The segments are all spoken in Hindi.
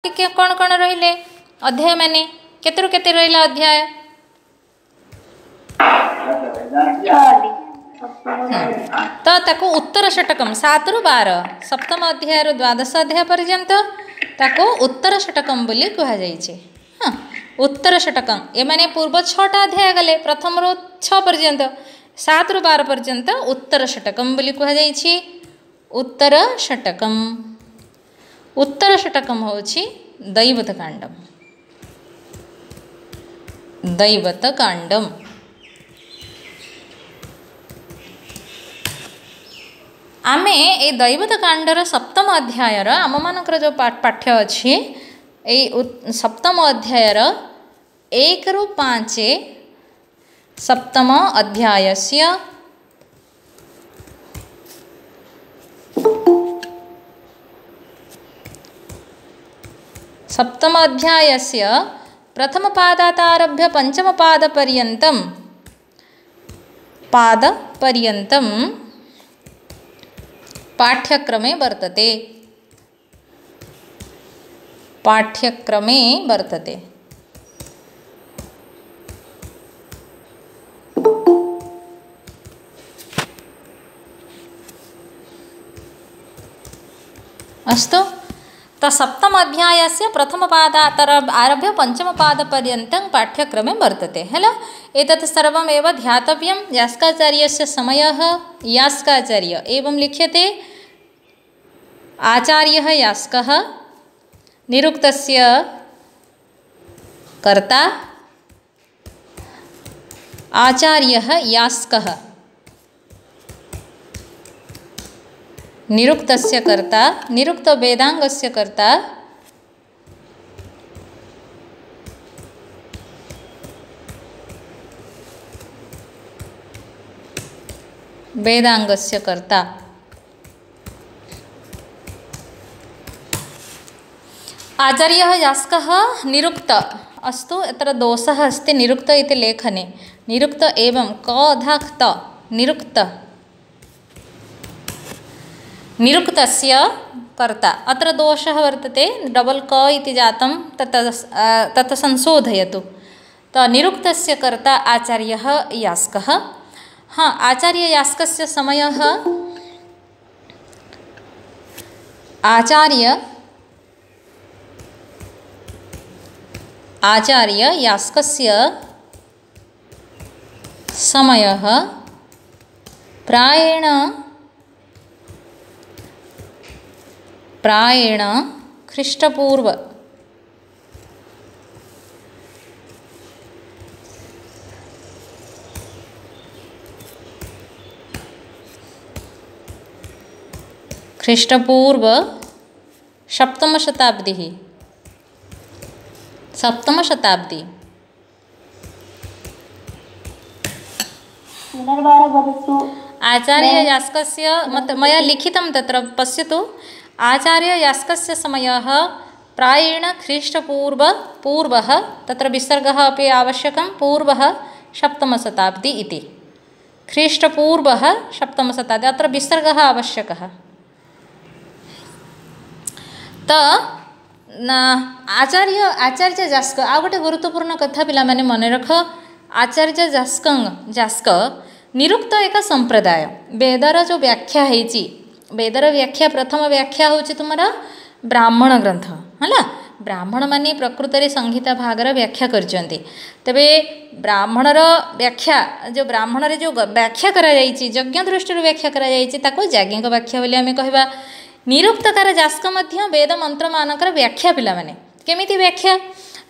कौन कौन रहिले अध्याय माने केतरु केते रहिला अध्याय तो ताको उत्तर षटकम 7 रु 12 सप्तम अध्याय रु द्वादश अध्याय पर्यंत ताको उत्तर षटकम बोली कहा जाइछे। हाँ उत्तर षटकम ए माने पूर्व 6टा अध्याय गले प्रथम रु 6 पर्यंत 7 रु 12 पर्यंत उत्तर षटकम बोली कहा जाइछे। उत्तर षटकम उत्तर षटकम होछि दैवत कांडम। दैवत कांडम आमे ए दैवत कांडर सप्तम अध्यायर आम मानकर जो पाठ्य अच्छी सप्तम अध्यायर 1 रु 5 सप्तम अध्यायस्य सप्तम अध्यायस्य प्रथम पादात् आरभ्य पंचम पादपर्यन्तं पाठ्यक्रमे वर्तते। अस्तु तो सप्तम अध्यायस्य प्रथम पादात् आरभ्य पंचम पादपर्यन्तं पाठ्यक्रमे वर्तते। हेलो एतत् सर्वमेव ध्यातव्यं। यास्काचार्यस्य समयः यास्काचार्य एवं लिख्यते आचार्यः यास्कः निरुक्तस्य कर्ता आचार्यः यास्कः निरुक्तस्य कर्ता निरुक्त वेदांगस्य कर्ता वेदांगस्य कर्ता आचार्यः यास्कः निरुक्त। अस्तु अत्र दोषः अस्ति निरुक्त इति लेखने निरुक्त एवं क अधाक्त निरुक्त निरुक्तस्य कर्ता अत्र दोषः वर्तते डबल क इति जातं तत् संशोधयतु। तो निरुक्तस्य कर्ता आचार्यः यास्कः। हाँ आचार्य यास्कस्य समयः आचार्य यास्कस्य समयः प्रायेण ख्रीष्टपूर्व सप्तम शताब्दी। आचार्य यास्कस्य मया लिखितं तत्र पश्यतु। आचार्य यास्कस्य समयः प्रायेण ख्रीष्टपूर्वः तत्र विसर्गः अपि आवश्यकं पूर्वः सप्तमशताब्दी इति ख्रीष्टपूर्वः सप्तमशताब्दी अत्र विसर्गः आवश्यकः। तो आचार्य यास्क आ गोटे गुरुत्वपूर्ण कथा पिला माने मन रख। आचार्य यास्क निरुक्त एक संप्रदाय वेदर जो व्याख्या है वेदर व्याख्या प्रथम व्याख्या होची तुमरा ब्राह्मण ग्रंथ है। ब्राह्मण माने प्रकृत रे संहिता भागर व्याख्या करचंती। तबे ब्राह्मणर व्याख्या जो ब्राह्मण रे जो व्याख्या करा जायछि यज्ञ दृष्टि व्याख्या करा जायछि ताको याज्ञिक व्याख्या बोली आमे कहबा। निरुक्तकार यास्क मध्य वेद मंत्र मानकर व्याख्या पिला माने केमिति व्याख्या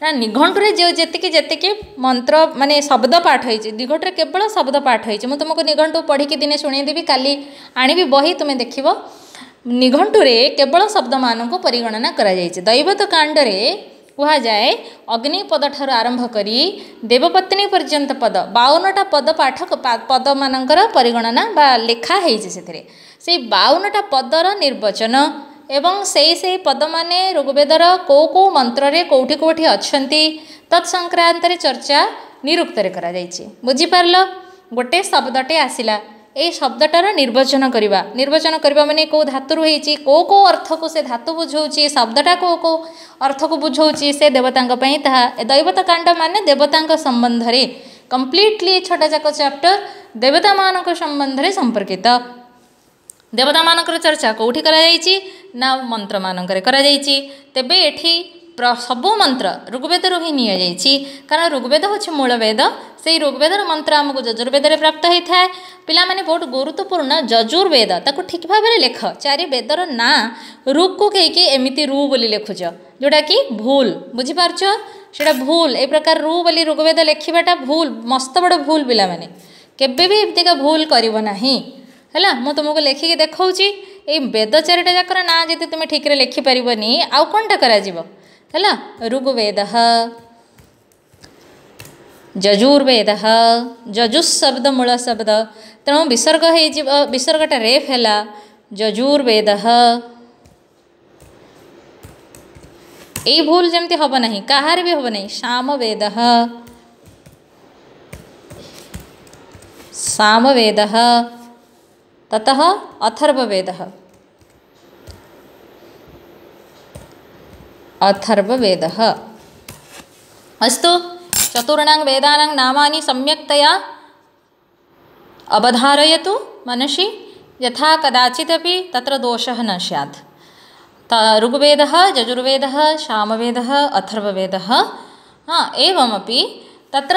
ना निघंटुरे जो जेतिकी मंत्र माने शब्द पाठ होइछि निघंटुरे केवल शब्द पाठ होइछि। मु तुमको निघंटु पढ़ी के दिने सुनै देबी काली आनिबी बही तुमे देखिबो निघंटुरे केवल शब्द मानक परिगणना करा जायछि। दैवत कांडरे कहा जाए अग्नि पद ठार आरंभ करी देवपत्नी पर्यंत पद 52टा पद पाठक पद मानकर परिगणना बा लेखा होइछि। सेथिरे से 52टा पदर निर्वचन एवं से पद माने ऋग्वेदर को मंत्र रे कोठी कोठी अछंती तत्संक्रांत रे चर्चा निरुक्त रे करा जायछि। बुझी पारलो गोटे शब्दटे आसिला ये शब्दटार निर्वचन करवा माने कौ धातु होती कौ अर्थ को से धातु बुझाऊँच शब्दटा कौ अर्थ को बुझाऊँच से देवता दैवत कांड माने देवता संबंध में कंप्लीटली छटा जाक चैप्टर देवता मान संबंध में संपर्कित। देवता मानकर चर्चा कौटी ना मंत्र मानकर तेबे एठी सबु मंत्र ऋग्वेद ही नि जाइछि कारण ऋग्वेद हूँ मूल वेद से ऋग्वेदर मंत्र आमको यजुर्वेद प्राप्त होता है। पिला माने बहुत गुरुत्वपूर्ण यजुर्वेद ताको ठीक भाव में लेख चारि वेदर ना ऋग को कहीकि एमती रू बोली लिखुच जोटा कि भूल बुझीपारछ सेटा भूल ए प्रकार रू बोली ऋग्वेद लिखिबाटा भूल मस्त बड़ भूल पिला माने केबे भी एमतीका भूल करिवो नाही हैला। मु तुमको लेखिक देखाऊँगी ये वेद चारिटा जाकर ना जदि तुम ठीक रे लिखि पारिबनी आउ कोनटा करा जिवो हैला। ऋग्वेद यजुर्वेद यजुस् शब्द मूल शब्द तेणु विसर्ग हो विसर्गटा रेफ है यजुर्वेद यही भूल जमती हम ना कहार भी हम ना। सामवेद सामवेद ततः अथर्ववेद अथर्ववेद अस्तु। चतुर्णां वेदानां नामानि सम्यक्तया अवधारयतु मनसि यथा कदाचिदपि तत्र दोषः न स्यात्। ऋग्वेदः यजुर्वेदः सामवेदः अथर्ववेदः एवमपि तत्र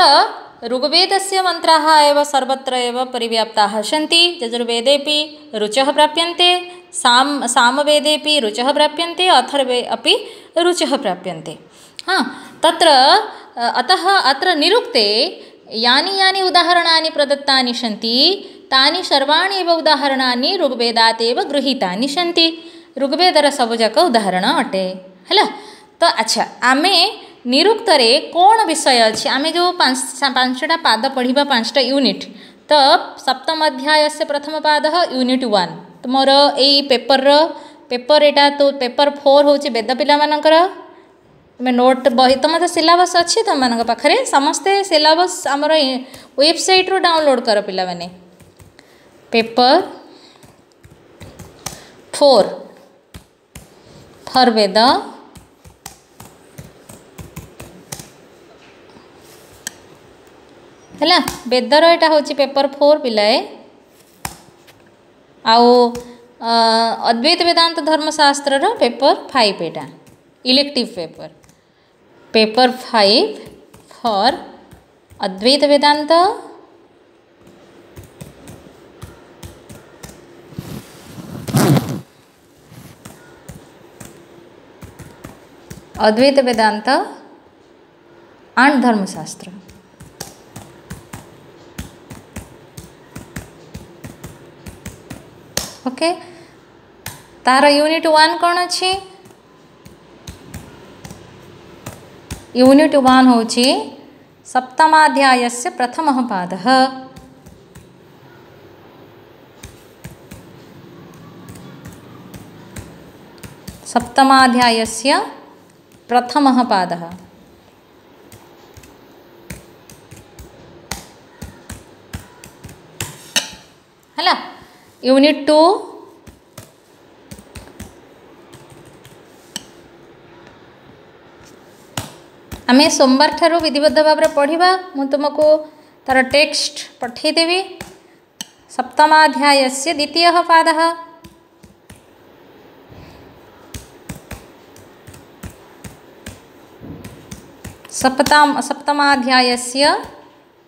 ऋग्वेदस्य मंत्राः एव सर्वत्र एव परिव्याप्ताः सन्ति। यजुर्वेदेपि रुचः प्राप्यन्ते सामवेदेपि रुचः प्राप्यन्ते अथर्वे अपि रुचः प्राप्यन्ते। तत्र अतः अत्र निरुक्ते यानि यानि उदाहरणानि प्रदत्तानि सन्ति तानि सर्वाणि एव उदाहरणानि ऋग्वेदात् एव गृहीतानि सन्ति। ऋग्वेदर सबुजाक उदाहरण अटे हैला। तो अच्छा आमे निरुक्तरे कौन विषय अच्छे आमे जो पांचटा पाद पढ़ा पांचटा यूनिट तो सप्तम अध्याय से प्रथम पाद यूनिट 1 तो मोर यही पेपर एटा तो पेपर 4 हूँ वेद पिला मानकर मैं नोट बही तुम तो सिलेबस अच्छी तुम मान पाखे समस्ते सिलेबस आमर वेबसाइट रू डाउनलोड कर पिला माने पेपर 4 फॉर वेद है वेदर यहाँ हूँ पेपर 4 पिलाए आउ अद्वैत वेदांत धर्मशास्त्र पेपर 5 एटा elective paper 5 for Advaita Vedanta Advaita Vedanta and Dharmashastra. Okay तार यूनिट 1 कौन अच्छी यूनिट 1 हूँ सप्तमाध्यायस्य प्रथमः पादः सप्तमाध्यायस्य प्रथमः पादः है यूनिट 2 आमे सोमवार ठारू विधिबद्ध भाव में पढ़ा मु तुमको तार टेक्स्ट पठेदेवी। सप्तमाध्यायस्य द्वितीयः पादः सप्तमाध्यायस्य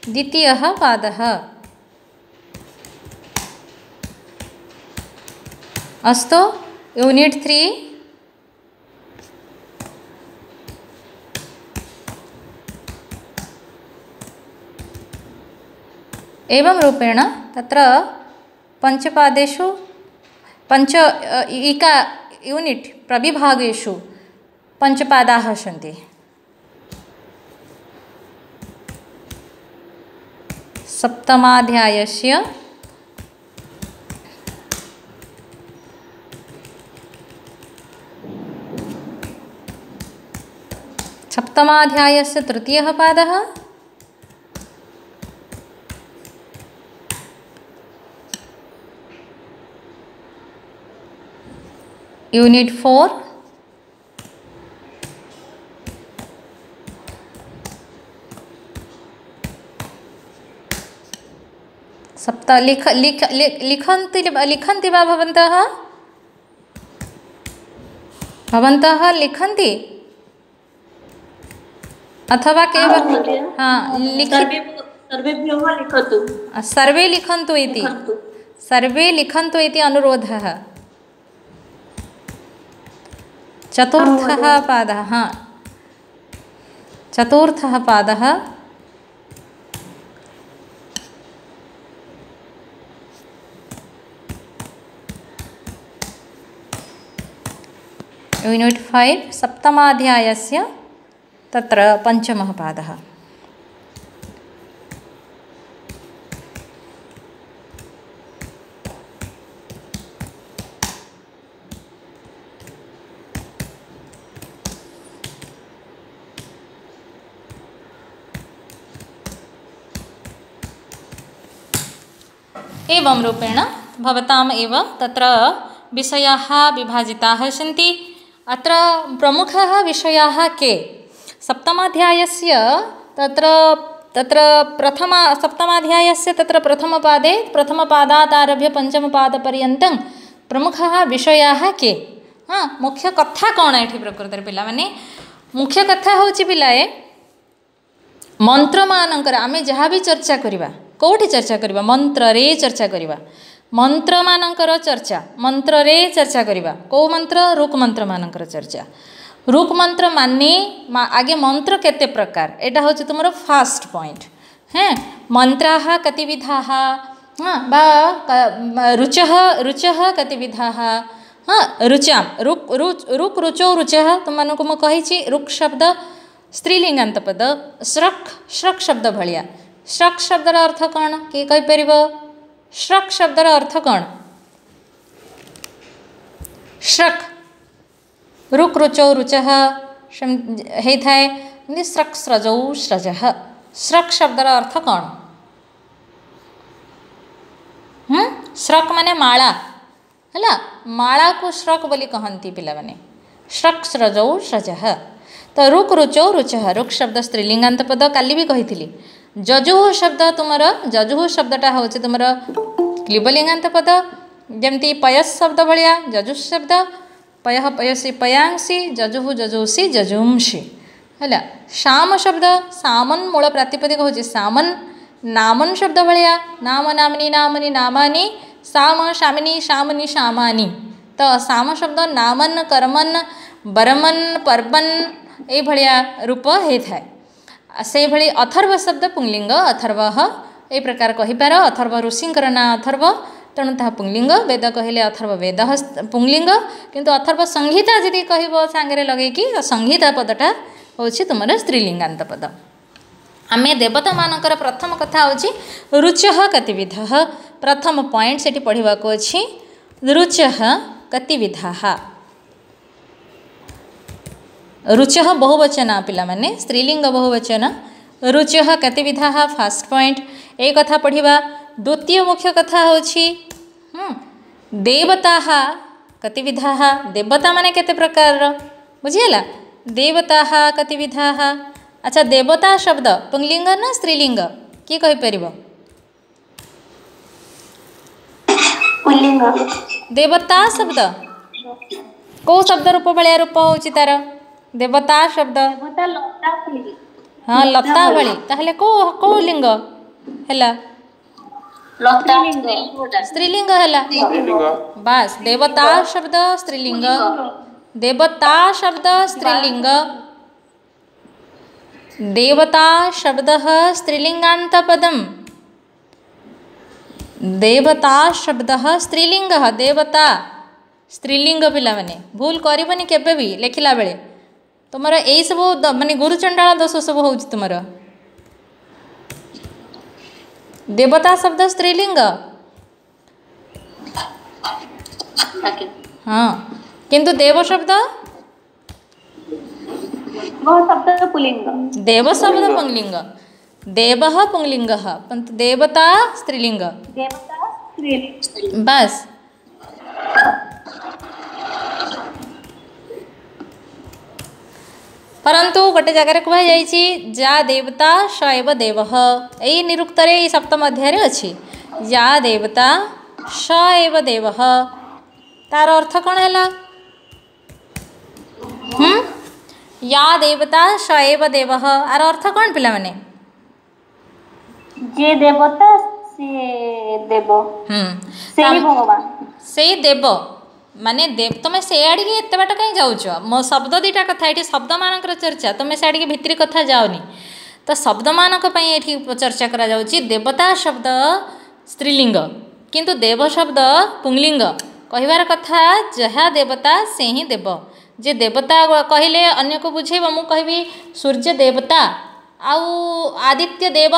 द्वितीयः पादः अस्तु। यूनिट 3 एवं रूपेण तत्र पंचपादेषु पंच इका यूनिट प्रविभागेषु पंचपादाः सन्ति। सप्तमाध्यायस्य सप्तमाध्यायस्य तृतीयः पादः यूनिट 4 सप्त लिखन्ति वा भवन्तः लिखन्ति अथवा केवल सर्वे लिखन्तु इति अनुरोधः। चतुर्थः पादः चतुर्थः पादः यूनिट 5 सप्तमाध्यायस्य तत्र पंचमः पादः। एवं रूपेण भवताम् एव तत्र विषयाः विभाजिताः सन्ति। अत्र प्रमुखाः विषयाः के? सप्तमाध्यायस्य तत्र सप्तमाध्यायस्य तत्र प्रथमपादे प्रथमपादात् आरभ्य पंचमपादपर्यन्तं प्रमुखाः विषयाः के? मुख्य कथा कौन है प्रकृति पिला माने मुख्य कथा होची पिलाए मंत्र मानकर आमे जहाँ भी चर्चा करिबा कौटी चर्चा करिबा मंत्र रे चर्चा करिबा मंत्र मानकर चर्चा मंत्र रे चर्चा करिबा को मंत्र रुक मंत्र मानकर चर्चा रुक मंत्र माने आगे मंत्र केते प्रकार एटा होची तुमरो फास्ट पॉइंट हैं मंत्राः कतिविधाः बा रुचः कतिविधाः रुचाम रुक रुचो रुचः तुमनको म कहिछि रुक शब्द स्त्रीलिंगांत पद श्रक शब्द भलिया श्रक शब्दर अर्थ कौन किए कहि परिबो? श्रक शब्दर अर्थ कौन? श्रक रुक रुचौ रुचः हे थाए श्रक स्रजौ स्रजः श्रक शब्दर अर्थ कौन? श्रक माने माला है माला को श्रक बोली कहती पिला माने श्रक स्रजौ स्रजः। तो रुक रुचौ रुचः रुक शब्द स्त्रीलिंगांत पद काली भी कही जजुः शब्द तुमर जजुः शब्दटा हूँ तुम क्लीबलिंगांत पद जमती पयस शब्द भाया जजुः शब्द पय पयसी पयांसी जजुः जजोसी जजुंसी है। शाम शब्द सामन मूल प्रातिपदिक हूँ सामन नामन शब्द भाया नाम नामनी नामनी नामानी साम शामिनी शामनी शामानी। तो साम शब्द नामन कर्मन बरमन पर्वन ये भाया रूप होता है। से भली अथर्व शब्द पुंलिंग अथर्व ये प्रकार कहीपार अथर्व ऋषिंकर ना अथर्व तेणु ता पुंलिंग वेद कहले अथर्व वेद पुंलिंग किंतु अथर्व संहिता जी कह सांगे लगे संहिता पदटा हूँ तुम स्त्रीलिंगांत पद। आम देवता मानकर प्रथम कथा हूँ रुचः कतिविधः प्रथम पॉइंट से पढ़ा अच्छी रुचः कतिविधाः रुचः बहुवचन पिला माने स्त्रीलिंग बहुवचन रुचः कतिविधाः फास्ट पॉइंट एक कथा पढ़िबा। द्वितीय मुख्य कथा होछि देवताः कतिविधाः देवता माने केते प्रकार बुझियला देवताः कतिविधाः। अच्छा देवता शब्द पुंलिंग ना स्त्रीलिंग किए कहि परिबो? पुंलिंग। देवता शब्द को शब्द रूप भलिया रूप होछि तार देवता शब्द हाँ लता भली ताहले को लिंग हैला स्त्रीलिंग हैला बस देवता शब्द स्त्रीलिंग देवता शब्द स्त्रीलिंग देवता शब्द स्त्रीलिंगांत पदम देवता शब्द स्त्रीलिंग देवता स्त्रीलिंग पिला माने भूल करबनी केबे भी लिखला बेले तुम यही सब माने गुरुचंडाल दोष सब हो तुम देवता शब्द स्त्रीलिंग हाँ किंतु देव शब्द पुंलिंग देव शब्द पुंलिंग देव पुंलिंग देवता स्त्रीलिंग बस परंतु गोटे जगार कहुई जा देवता स एव देव यही निरुक्त सप्तम अध्याय अच्छी या देवता स एव देव तार अर्थ कौन है या देवता स एव देव आर अर्थ कौन पिला माने जे देवता से देव से भगवान से देव माने देव तुम से आड़ी एत बाट कहीं जाऊच मो शब्द दुईटा कथा ये शब्द मानक चर्चा तुम से आड़ी भितरी कथा जाओनी तो शब्द मानक ये चर्चा करा जाउची देवता शब्द स्त्रीलिंग किंतु देव शब्द पुंगलिंग कहिबार कथा जहा देवता से ही देव जे देवता कहले अन्य को बुझेब मु कहबी सूर्य देवता आउ आदित्य देव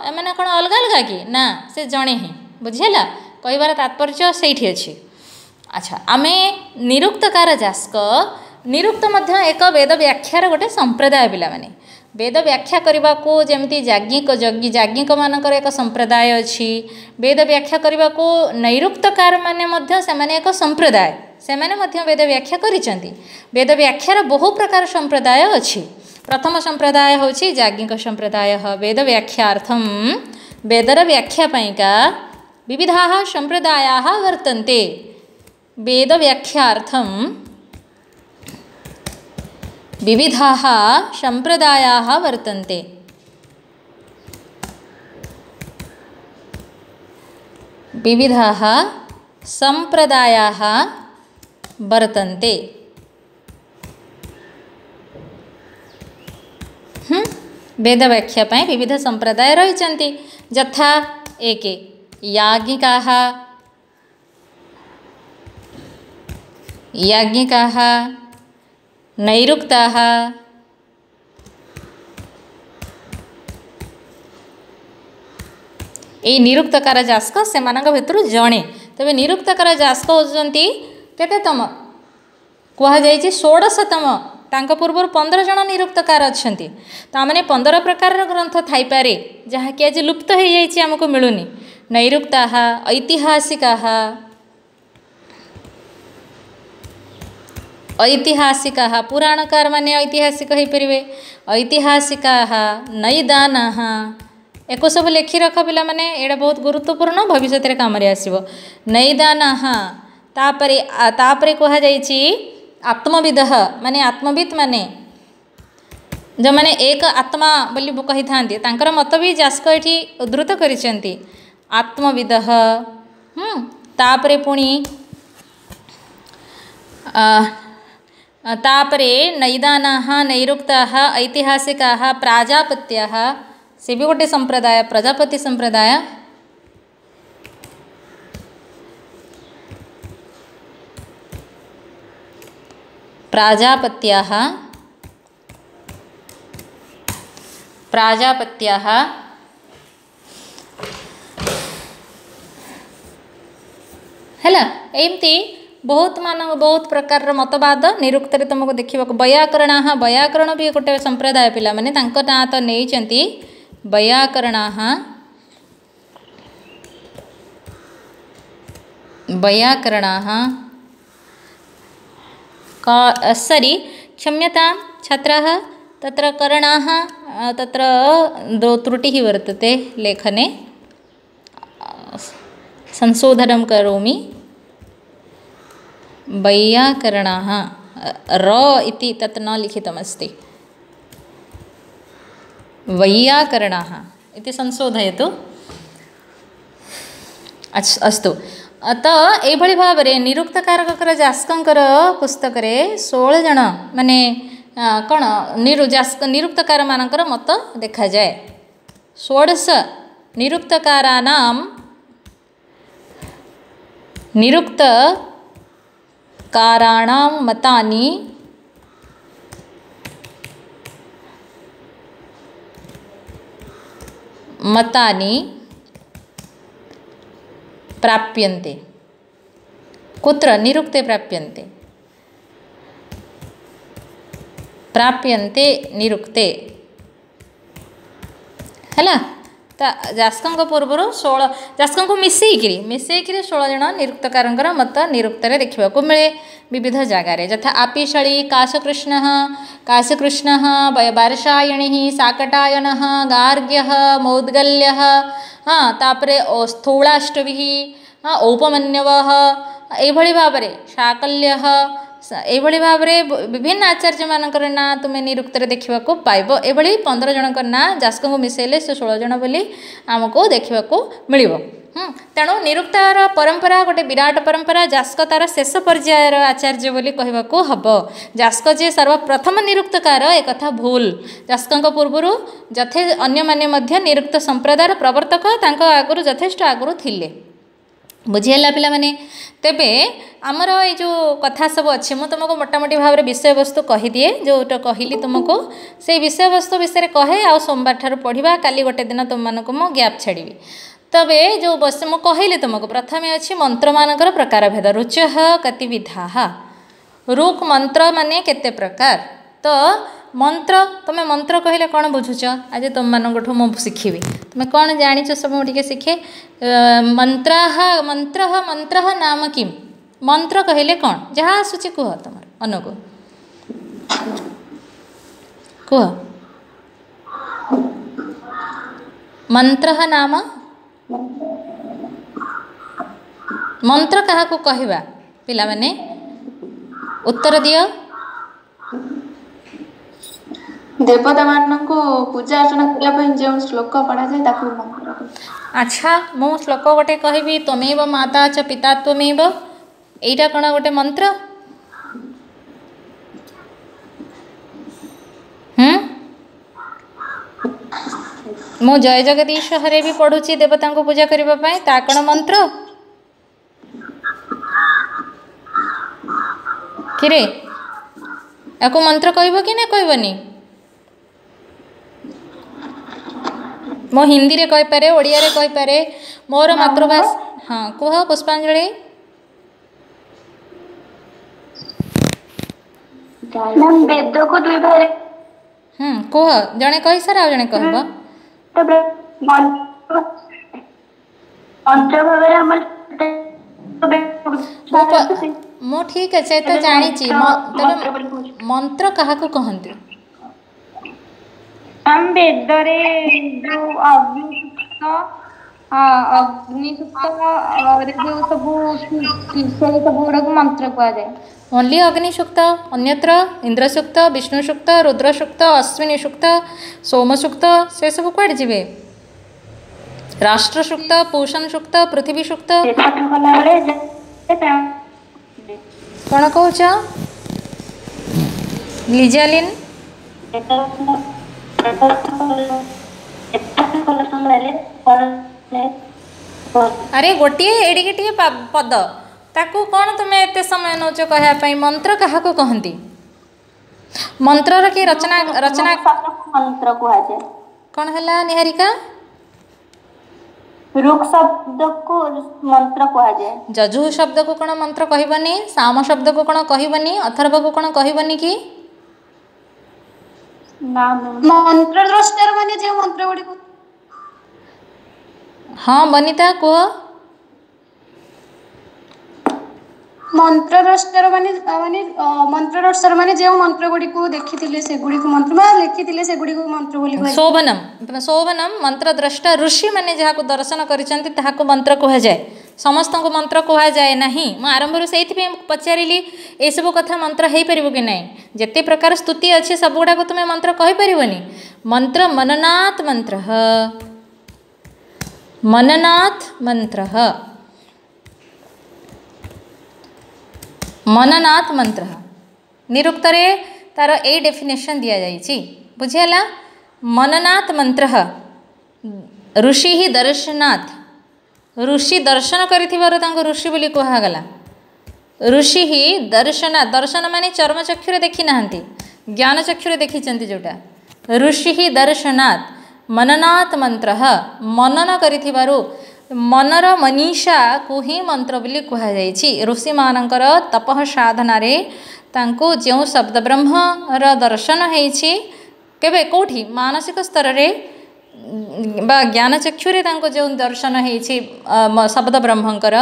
एमाने कौन अलग अलग कि ना से जड़े ही बुझेला कहिबार तात्पर्य से अच्छी। अच्छा आमे निरुक्तकार जास्क निरुक्त मध्य एक वेद व्याख्यार गोटे संप्रदाय पिला माने वेद व्याख्या करने को जमती जाज्ञिक मानकर एक संप्रदाय अच्छी वेद व्याख्या करने को नैरुक्तकार माने सेमाने एक संप्रदाय सेमाने मध्य वेद व्याख्या करिसेंती वेद व्याख्यार बहु प्रकार संप्रदाय अच्छी। प्रथम संप्रदाय होछि जाज्ञिक संप्रदाय वेद व्याख्यार्थम वेदर व्याख्या पाइका विविधाः संप्रदायाः वर्तन्ते वेद व्याख्यार्थम विविधाः संप्रदायाः वर्तन्ते विविधाः संप्रदायाः वर्तन्ते वेद व्याख्या पाई विविध संप्रदाय रही यथा एक याज्ञिकाः नैरुक्ताः ये निरुक्तकार जास्क से भितर जड़े तेज निरुक्तकार जास्क होती केतम कहुई 16तम तांको पूर्व 15 जन निरुक्तकार अच्छा ताने 15 प्रकार ग्रंथ थाईपे जहाँकि आज लुप्त हो जाइए आमको मिलूनी नैरुक्ताः ऐतिहासिकाः पुराणकार माने ऐतिहासिक हो पारे ऐतिहासिकाः नैदानाः एको सब लिखि रख पिला माने एटा बहुत गुरुत्वपूर्ण भविष्य काम आसो नैदानाः तापरे कह जाइछि आत्मविद माने आत्मविद माने जो माने एक आत्मा बोली कही था मत भी जास्क ये उद्धृत करिसेंती आत्मविद तापरे पुणी तापरे नैदानाः नैरुक्ताः ऐतिहासिकाः प्राजापत्याः से भी गोटे संप्रदाय प्रजापति संप्रदाय प्राजापत्याः हैला एमती बहुत प्रकार मतवाद निरुक्त तुमको देखा व्याकरण भी गोटे संप्रदाय पिला माने तांको ना तो नहीं व्याकरणाः सरी क्षम्यतां छात्राः तत्र करणाः तत्र दो त्रुटिः वर्तते लेखने संशोधनं करोमि वैयाकरणाः र इति तत् न लिखितमस्ति वैयाकरणाः इति संशोधयतु अस्तु तो यही भाव में निरुक्तकार जास्कर पुस्तक 16 जन माने कौन निरुक्तकार मानकर मत देखा जाए 16 निरुक्तकारानां मतानि प्राप्यन्ते कुत्र निरुक्ते प्राप्यन्ते निरुक्ते हैला जास्क पूर्व 16 जास्क मिसेकरी 16 जन निरुक्तकार मत निरुक्त देखा मिले विविध जगार यथा आपिशाड़ी काशकृष्ण बारसायणी शाकटायन गार्ग्य मौद्गल्य हाँ तापर स्थूलाष्टवी औपमन्यव यही भाव में शाकल्य यही भाव में विभिन्न आचार्य मानकर ना तुम्हें निरुक्त देखा पाइब ये 15 जन ना जास्क मिसेले से 16 जन बोली आमको देखा मिल तेणु निरुक्तार परंपरा गोटे विराट परंपरा जास्क तार शेष पर्यायर आचार्य बोली कहवाको हब जास्क जे सर्वप्रथम निरुक्तकार एक भूल जास्क पूर्वर जथे अन्य माने निरुक्त संप्रदायर प्रवर्तक आगुरी यथेष्ट आगुरी थिले बुझीगला पिला माने तेबे आमर ये जो कथा सब अच्छे मुझे तुमको मोटामोटी भाव में विषय वस्तु कहीदिए जोटा कहली तुमको से विषय वस्तु विषय कहे आ सोमवार ठार पढ़ा काली गोटे दिन तुम मानक मु गैप छाड़ी तबे जो बस मु कहली तुमको प्रथम अच्छी मंत्र मानकर प्रकार भेद रुच कति विधा रुक मंत्र माने केते प्रकार तो मंत्र तुम मंत्र कहले कौन बुझुच आज तुम मानू मु शिखी तुम कौन जाच सब मुझे शिखे मंत्र मंत्र मंत्र नाम किम मंत्र कहले कौन जहाँ आसूची कह तुम अनुको कह मंत्र नाम मंत्र क्या कहवा पिला माने उत्तर दियो देवता मान को पूजा अर्चना करने जो श्लोक पढ़ा जाए मंत्र अच्छा मु श्लोक गोटे कहबी तमेव माता च पिता त्वमेव एटा कौन गोटे मंत्र मु जय जगदीश हरे भी पढ़ुची देवता को पूजा करने ता कौन मंत्र किरे याको मंत्र कहब कि ना कहबनी मो हिंदी रे कहीपे ओडिया रे कहीपे मोर मातृभाषा हाँ कह पुष्पांजलि वेद को दुई भाग कह जड़े कही सारा आ जड़े कहब मो ठीक अच्छे तो जानी मंत्र क्या कहते हम वेद रे जो अग्निसूक्त और जो सब गुड़ा को मंत्र कह जाए ओनली अग्निसूक्त अन्यत्र इंद्रसूक्त विष्णुसूक्त रुद्रसूक्त अश्विनी सूक्त सोमसूक्त से सब कौड़ जी राष्ट्रसूक्त पोषण सूक्त पृथ्वी सूक्त कौन कह लिजालिन अरे गोटे एडिके पद ताकू कौन तुम्हें एत समय नौच कहवाई मंत्र क्या कहती मंत्र कि रचना रचना मंत्र कह कौन है निहारिका रुक शब्द को मंत्र कह जाए जजु शब्द को कौन मंत्र कहबनी साम शब्द को कौन कहबनी अथर्व को कौन कहबनी कि मंत्र द्रष्टार माने जे मंत्र गुडी हाँ बनिता कह मंत्र द्रष्टार माने माने मंत्र द्रष्टार माने जे मंत्र गुडी को देखिथिले से गुडी को मंत्र मा लिखिथिले से गुडी को मंत्र बोली कहै शोभनम शोभनम मंत्र द्रष्टा ऋषि माने जहा को दर्शन करिसंती ताहा को मंत्र कह जाए समस्त को मंत्र कह जाए नहीं मु आरंभ से पचारि ये सब कथा मंत्र हो पार कि ना जिते प्रकार स्तुति अच्छे सब गुड़ाक तुम्हें मंत्र कहीपरनी मंत्र मननाथ मंत्र मननाथ मंत्र मननाथ मंत्र निरुक्त तार ए डेफिनेशन दि जाइए बुझीगला मननाथ मंत्र ऋषि ही दर्शनाथ ऋषि दर्शन कर ऋषि बोली कहगला ऋषि ही दर्शना दर्शन माने चर्म चक्षुरे देखी ना ज्ञान चक्षुरे देखी जोटा ऋषि ही दर्शनाथ मननाथ मंत्र मनन करिथिबारु मनर मनीषा को ही मंत्र बोली कहुई ऋषि मानकर तपः साधना तांको जो शब्द ब्रह्मर दर्शन होइछि केबे कोठी मानसिक स्तर रे बा ज्ञानचक्षुरे जो दर्शन होइछि शब्द ब्रह्मंकर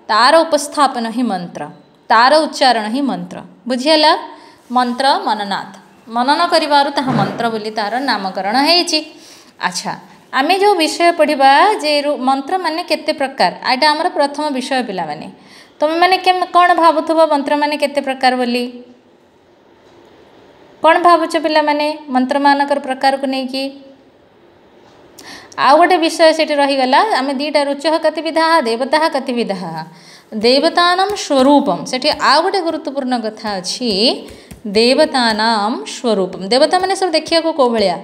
तार उपस्थापन ही मंत्र, तार उच्चारण ही मंत्र। बुझिला? मंत्र मननाथ, मनन करिबारु ताहा मंत्र बोली तार नामकरण होइछि। अच्छा, आमे जो विषय पढ़िबा जे मंत्र माने केते प्रकार, आटा हमर प्रथम विषय पिला माने। तुम माने कौन भावुथबो मंत्र माने केते प्रकार बोली? कौन भावुछ पिला माने मंत्र मानकर प्रकार को नहीं कि? आ गोटे विषय से रहीगला, आम दीटा रुचः कतिविधा देवता कतिविधा। देवतानां स्वरूपम सेठी आ गोटे गुरुत्वपूर्ण कथा अच्छी, देवतानां स्वरूपम। देवता माने सब देखिया को भलिया?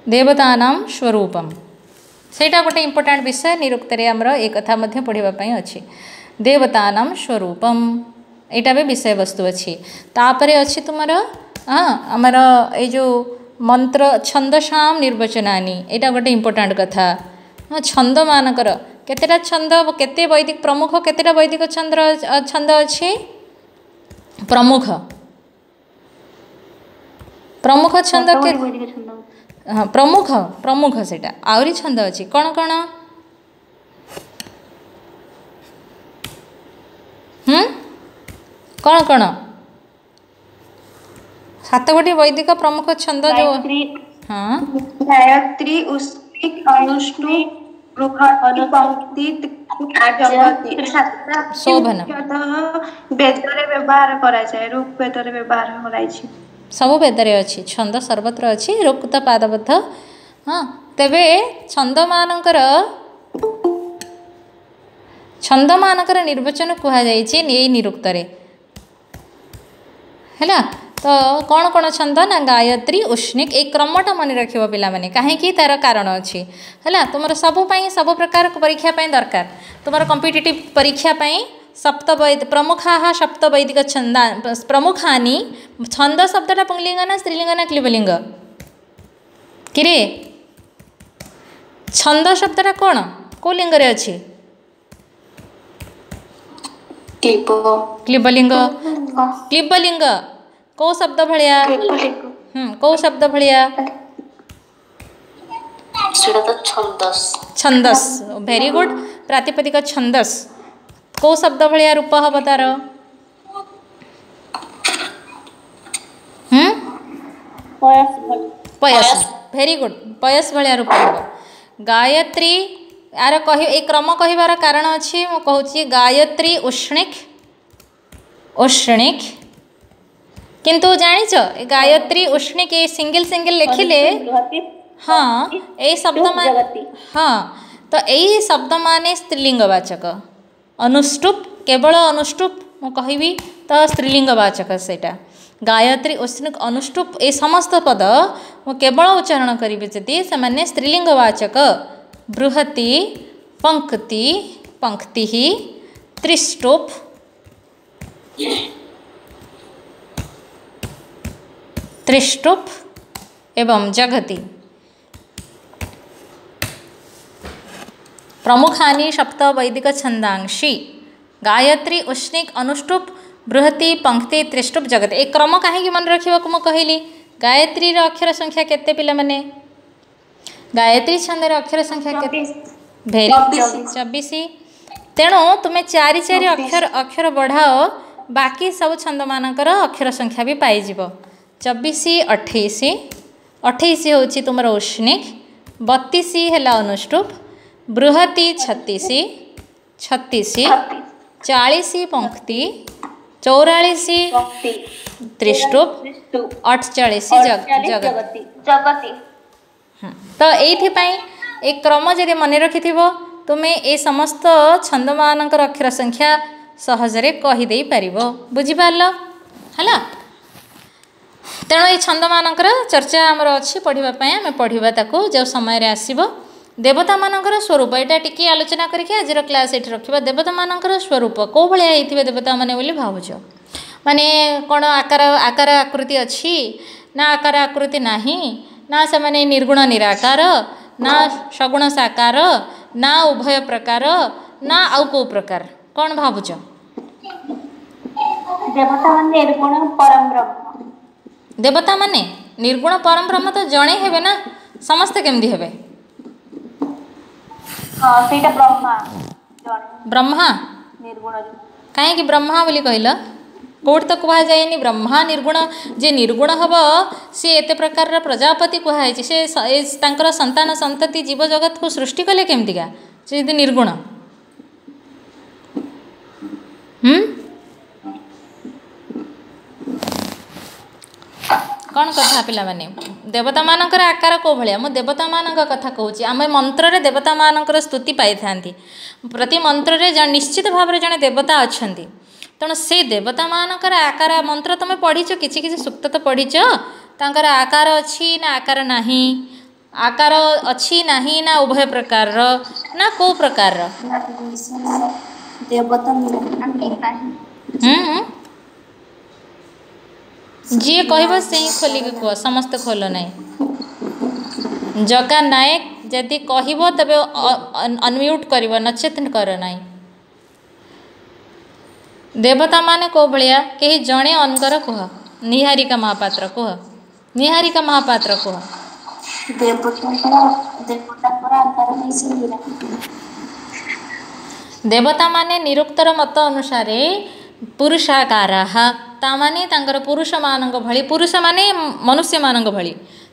देवतानां स्वरूपम सेटा गोटे इंपोर्टेंट विषय निरुक्त रे हमर ए कथा मध्य पढ़िबा पई अछि। देवतानां स्वरूपम एटा भी विषय वस्तु अछि। तापरे अछि तुमर हमर ए जो मंत्र छंदसाम निर्वचनानि, एटा गोटे इंपोर्टेंट कथा। छंद मानकर केतेटा छंद, केते वैदिक प्रमुख, केतेटा वैदिक छंद अछि? प्रमुख प्रमुख छंद के हाँ प्रमुख प्रमुख सेटा आउरी छंद अछि कौन कौन? कौन कौन? 7 गोटी वैदिक प्रमुख छंद जो हाँ गायत्री, उष्णिक, अनुष्टुप, बृहति, पंक्ति, शोभन वेदरे व्यवहार करा जाय, ऋग वेदरे व्यवहार कराई छी। सबु वेदरे अच्छी छंद सर्वत्र अच्छी रुक्त पादबद्ध। हाँ तेबे छंद मानकर निर्वचन कह जाइए निरुक्त रे हैला। तो कौन कौन छंद ना गायत्री, उष्णिक, एक क्रमटा मन रखिब पिला माने, कहीं तार कारण अच्छी हैला। तुम सब प्रकार परीक्षा दरकार, तुम कॉम्पिटिटिव परीक्षा सप्त प्रमुखा सप्त वैदिक छंदा प्रमुखानि। छंद शब्दटा पुंलिंग ना स्त्रीलिंग ना क्लीबलिंग किरे? छंद शब्दटा कौन को लिंग रे अछि? क्लीबलिंग। क्लीबलिंग को शब्द भलिया? को शब्द भलिया? छंदस। वेरी गुड, प्रातिपदिक छंदस को शब्द भलिया रूप हम तार? पयस। वेरी गुड, पयस भलिया रूप हम। गायत्री यार कहि एक क्रम कहिबार कारण अछि, मु कहूची गायत्री, उष्णिक, उष्णिक। किंतु जानिच गायत्री, उष्णिक ये सिंगल सिंगल लिखिले हाँ ए शब्द हाँ तो यही शब्द माने स्त्रीलिंगवाचक। अनुष्टुप केवल अनुष्टुप मु कहबी तो स्त्रीलिंगवाचक सेटा। गायत्री, उष्णिक, अनुष्टुप ए समस्त पद मु केवल उच्चारण करी जदि से माने स्त्रीलिंगवाचक। बृहति, पंक्ति, पंक्ति, त्रिष्टुप, त्रिष्टुप एवं जगति। प्रमुखानि सप्त वैदिक छंदांशी गायत्री, उष्णिक, अनुष्टुप, बृहति, पंक्ति, त्रिष्टुप, जगति। एक क्रम कहीं मन रखा को कहली? गायत्री अक्षर संख्या केते पिला माने? गायत्री छंद अक्षर संख्या केते? भेरी 24। तेणु तुम्हें 4 अक्षर बढ़ाओ, बाकी सब छंद मानकर अक्षर संख्या भी पाइज। 24, 28, 28 हूँ तुम उष्णिक, 32 है अनुष्टुप, बृहति 36, 36, 40 पंक्ति, 44 त्रिष्टुप, 48 जगति। तो ये एक क्रम जदि मन रखि तुम्हें ए समस्त छंद मानकर अक्षर संख्या सहजरे कहीदे पार। बुझिपार है? तेणु ये छंद मानकर चर्चा आमर अच्छी पढ़ापी आम पढ़ा ताकू जो समय आसब। देवता मानकर स्वरूप यहाँ टिके आलोचना करके आज क्लास ये रखा। देवता मानकर स्वरूप कौ भाया होते देवता मैंने भावुच माने कौन आकार आकार आकृति अच्छी ना आकार आकृति नहीं ना से माने निर्गुण निराकार ना सगुण साकार ना उभय प्रकार ना आउ को प्रकार कौन भावुच? देवता माने निर्गुण परम ब्रह्म। देवता माने निर्गुण परम ब्रह्म तो जड़े हेबे ना समस्ते केमती हेबे हाँ सेटा ब्रह्मा जड़े ब्रह्मा निर्गुण कहीं ब्रह्मा बोली कहल कौट तो कह जाए ब्रह्मा निर्गुण जे निर्गुण हम सी एत प्रकार प्रजापति कहुई से तांकर संतान संतति जीव जगत को सृष्टि कले केमतिका से यदि निर्गुण कौन कथा पिला माने देवता मानकर आकार को भलिया मु देवता मानक कथा कहूँ आम मंत्र रे देवता मानकर स्तुति पाई थांती प्रति मंत्र रे निश्चित भाव में जड़े देवता अच्छा तेणु से देवता मानकर आकार मंत्र तुम पढ़ीच किसी किसी सुक्त तो पढ़ीच तांकर आकार अच्छी ना आकार नहीं आकार अच्छी नहीं ना उभय प्रकार ना को प्रकार देवता जी कह से ही खोलिक कह समस्त खोल ना जगा नायक जदि कह तबे अनम्यूट कर नचेत कर ना देवता माने को भलिया कहीं जड़े अनकर कह निहारिका महापात्र कह निहारिका महापात्र कह देवता माने निरुक्तर मत अनुसार पुरुषाकार तामाने तांकर पुरुष मानक भली पुरुष माने मनुष्य मानक भली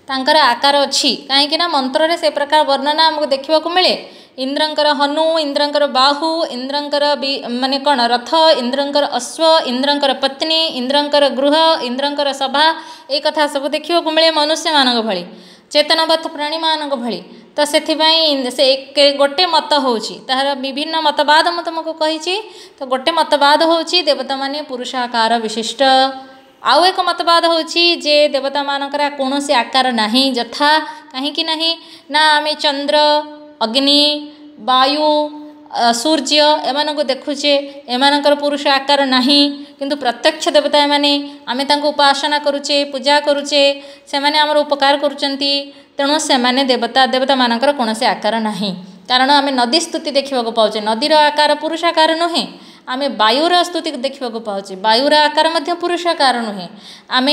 तांकर आकार अच्छी कहीं मंत्र रे से प्रकार वर्णना हमको देखा मिले इंद्रंकर हनु इंद्रंकर बाहु इंद्रंकर माने कौन रथ इंद्रंकर अश्व इंद्रंकर पत्नी इंद्रंकर गृह इंद्रंकर सभा ये कथा सब देखा मिले मनुष्य मानक भली चेतनवत प्राणी मानक भली तो से गोटे मत होची तार विभिन्न मतवाद मैं तुमको कही तो गोटे मतवाद होची देवता माने पुरुषाकार विशिष्ट आउ एक मतवाद होची जे देवता मानकर कौन से आकार नहीं यथा कहीं नहीं ना आम चंद्र अग्नि वायु सूर्य एमान को देखुचे एमानकर पुरुष आकार नहीं किंतु प्रत्यक्ष देवता एमाने आमे तांको उपासना करुचे पूजा करुचे से माने आमर उपकार करुचंती तेणु से माने देवता देवता मानकर कौन से आकार नहीं कारण आम नदी स्तुति देखा पाचे नदीर आकार पुरुष आकार नुहे आम वायुर स्तुति देखा पाचे वायुर आकार मध्य पुरुष आकार नुहे आम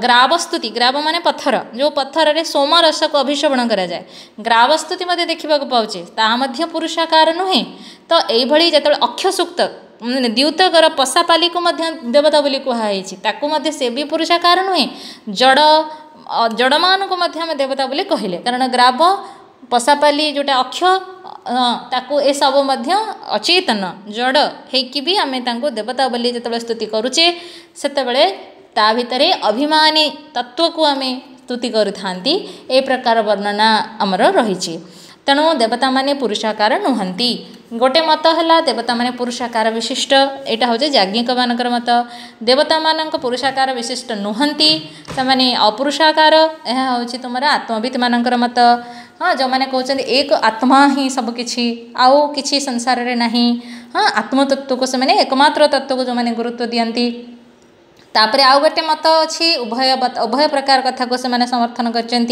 ग्राव स्तुति ग्राव माने पत्थर जो पत्थर रे सोम रस को अभिशोभन करा जाए ग्राव स्तुति मध्य देखा पाचे ताहा मध्य पुरुष आकार नुहे तो यही जो अक्ष सूक्त द्यूतकर पशापाली को मध्य देवता बोली कहुई ताकू मध्य से भी पुरुषाकार नुहे जड़ जड़ मान को मध्य आम देवता बोली कहले कारण ग्राव पशापाली जोटा अक्ष ताकू ए सब मध्य अचेतन जड़ होकि भी आम देवता बोली जो स्तुति करुचे सेतबेले ता भितरे अभिमानी तत्व को आम स्तुति करिथांती ए प्रकार वर्णना आमर रही तेणु देवता माने पुरुषाकार नुहंती गोटे मत है देवता माने पुरुषाकार विशिष्ट यहाँ हूँ याज्ञिक मानकर मत देवता मानक पुरुषाकार विशिष्ट नुहंती से माने अपरुषाकार यह हूँ तुम आत्मविद मानकर मत हाँ जो मैंने कहते एक आत्मा ही सबकि आउ कि संसार रे नहीं हाँ आत्मतत्व को से एकमात्र तत्व को जो मैंने गुरुत्व दियंती तापरे आउ गोटे मत अच्छी उभय प्रकार कथा को से समर्थन करचंती।